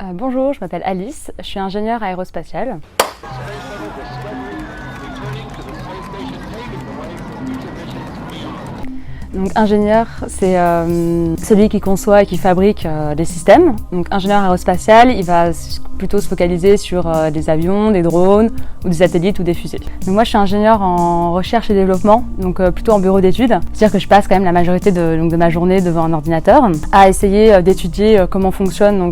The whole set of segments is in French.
Bonjour, je m'appelle Alice, je suis ingénieure aérospatiale. Donc ingénieur, c'est celui qui conçoit et qui fabrique des systèmes. Donc ingénieur aérospatial, il va plutôt se focaliser sur des avions, des drones ou des satellites ou des fusées. Donc moi je suis ingénieure en recherche et développement, donc plutôt en bureau d'études. C'est-à-dire que je passe quand même la majorité de ma journée devant un ordinateur à essayer d'étudier comment fonctionne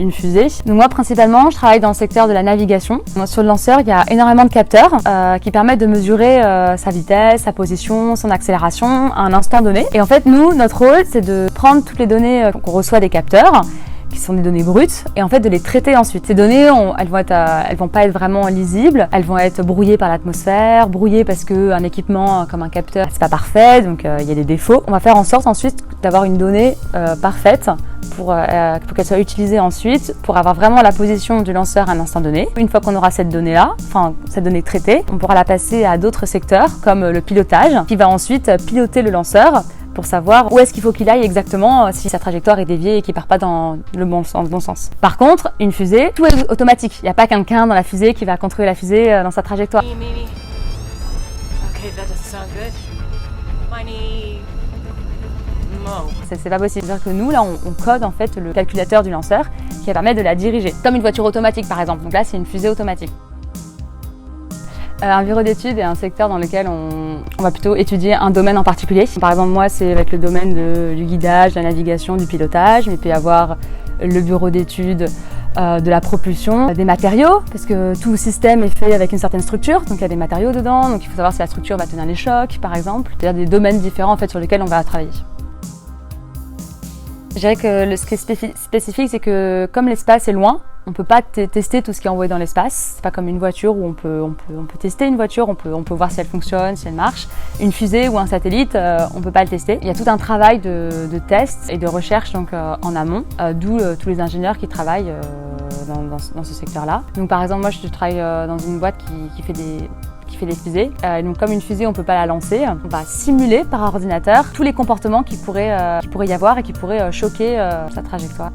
une fusée. Donc moi principalement je travaille dans le secteur de la navigation. Sur le lanceur il y a énormément de capteurs qui permettent de mesurer sa vitesse, sa position, son accélération à un instant donné. Et en fait nous, notre rôle c'est de prendre toutes les données qu'on reçoit des capteurs, qui sont des données brutes, et en fait de les traiter ensuite. Ces données, elles vont pas être vraiment lisibles, elles vont être brouillées par l'atmosphère, brouillées parce qu'un équipement comme un capteur, c'est pas parfait, donc il y a des défauts. On va faire en sorte ensuite d'avoir une donnée parfaite pour qu'elle soit utilisée ensuite, pour avoir vraiment la position du lanceur à un instant donné. Une fois qu'on aura cette donnée-là, cette donnée traitée, on pourra la passer à d'autres secteurs, comme le pilotage, qui va ensuite piloter le lanceur pour savoir où est-ce qu'il faut qu'il aille exactement si sa trajectoire est déviée et qu'il part pas dans le bon sens. Par contre, une fusée, tout est automatique. Il n'y a pas quelqu'un dans la fusée qui va contrôler la fusée dans sa trajectoire. C'est pas possible. C'est-à-dire que nous, là, on code en fait le calculateur du lanceur qui va permettre de la diriger. Comme une voiture automatique, par exemple. Donc là, c'est une fusée automatique. Un bureau d'études est un secteur dans lequel on va plutôt étudier un domaine en particulier. Par exemple, moi, c'est avec le domaine du guidage, de la navigation, du pilotage. Mais il peut y avoir le bureau d'études de la propulsion, des matériaux, parce que tout système est fait avec une certaine structure. Donc il y a des matériaux dedans. Donc il faut savoir si la structure va tenir les chocs, par exemple. C'est-à-dire des domaines différents en fait, sur lesquels on va travailler. Je dirais que ce qui est spécifique, c'est que comme l'espace est loin, on ne peut pas tester tout ce qui est envoyé dans l'espace. C'est pas comme une voiture où on peut tester une voiture, on peut voir si elle fonctionne, si elle marche. Une fusée ou un satellite, on ne peut pas le tester. Il y a tout un travail de tests et de recherche donc, en amont, d'où tous les ingénieurs qui travaillent dans ce secteur-là. Donc par exemple, moi je travaille dans une boîte qui fait des fusées. Donc comme une fusée, on ne peut pas la lancer. On va simuler par ordinateur tous les comportements qui pourraient y avoir et qui pourraient choquer sa trajectoire.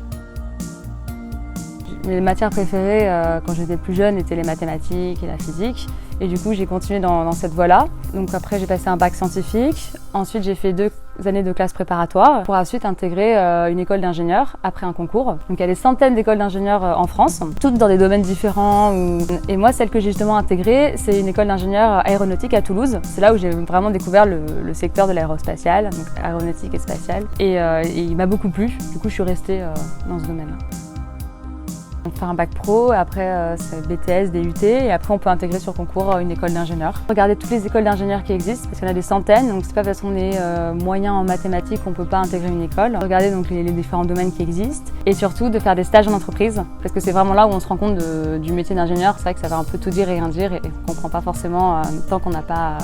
Mes matières préférées quand j'étais plus jeune étaient les mathématiques et la physique. Et du coup, j'ai continué dans cette voie-là. Donc après, j'ai passé un bac scientifique. Ensuite, j'ai fait 2 années de classe préparatoire pour ensuite intégrer une école d'ingénieur après un concours. Donc il y a des centaines d'écoles d'ingénieurs en France, toutes dans des domaines différents. Et moi, celle que j'ai justement intégrée, c'est une école d'ingénieur aéronautique à Toulouse. C'est là où j'ai vraiment découvert le secteur de l'aérospatial, donc aéronautique et spatiale. Et il m'a beaucoup plu. Du coup, je suis restée dans ce domaine-là. On fait un bac pro, après c'est BTS, DUT, et après on peut intégrer sur concours une école d'ingénieur. Regardez toutes les écoles d'ingénieurs qui existent, parce qu'il y en a des centaines, donc c'est pas parce qu'on est moyen en mathématiques qu'on peut pas intégrer une école. Regardez donc les différents domaines qui existent, et surtout de faire des stages en entreprise, parce que c'est vraiment là où on se rend compte du métier d'ingénieur. C'est vrai que ça va un peu tout dire et rien dire, et on comprend pas forcément tant qu'on n'a pas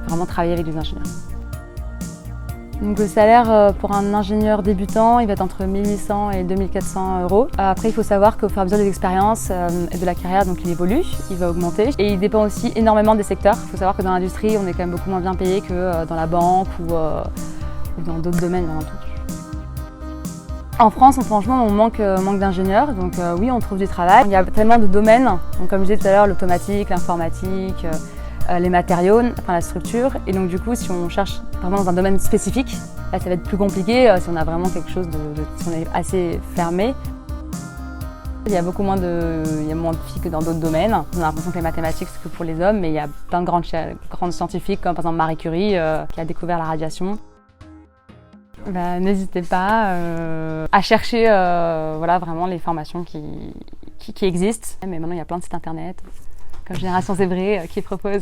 vraiment travaillé avec des ingénieurs. Donc le salaire pour un ingénieur débutant, il va être entre 1 800 et 2 400 €. Après, il faut savoir qu'au fur et à mesure des expériences et de la carrière, donc il évolue, il va augmenter. Et il dépend aussi énormément des secteurs. Il faut savoir que dans l'industrie, on est quand même beaucoup moins bien payé que dans la banque ou dans d'autres domaines, bien entendu. En France, franchement, on manque d'ingénieurs, donc oui, on trouve du travail. Il y a tellement de domaines, donc, comme je disais tout à l'heure, l'automatique, l'informatique, les matériaux, la structure. Et donc du coup, si on cherche vraiment dans un domaine spécifique, là ça va être plus compliqué si on a vraiment quelque chose si on est assez fermé. Il y a beaucoup moins de filles que dans d'autres domaines. On a l'impression que les mathématiques c'est que pour les hommes, mais il y a plein de grandes scientifiques comme par exemple Marie Curie qui a découvert la radiation. N'hésitez pas à chercher vraiment les formations qui existent. Mais maintenant il y a plein de sites internet comme Génération Zébrée qui propose.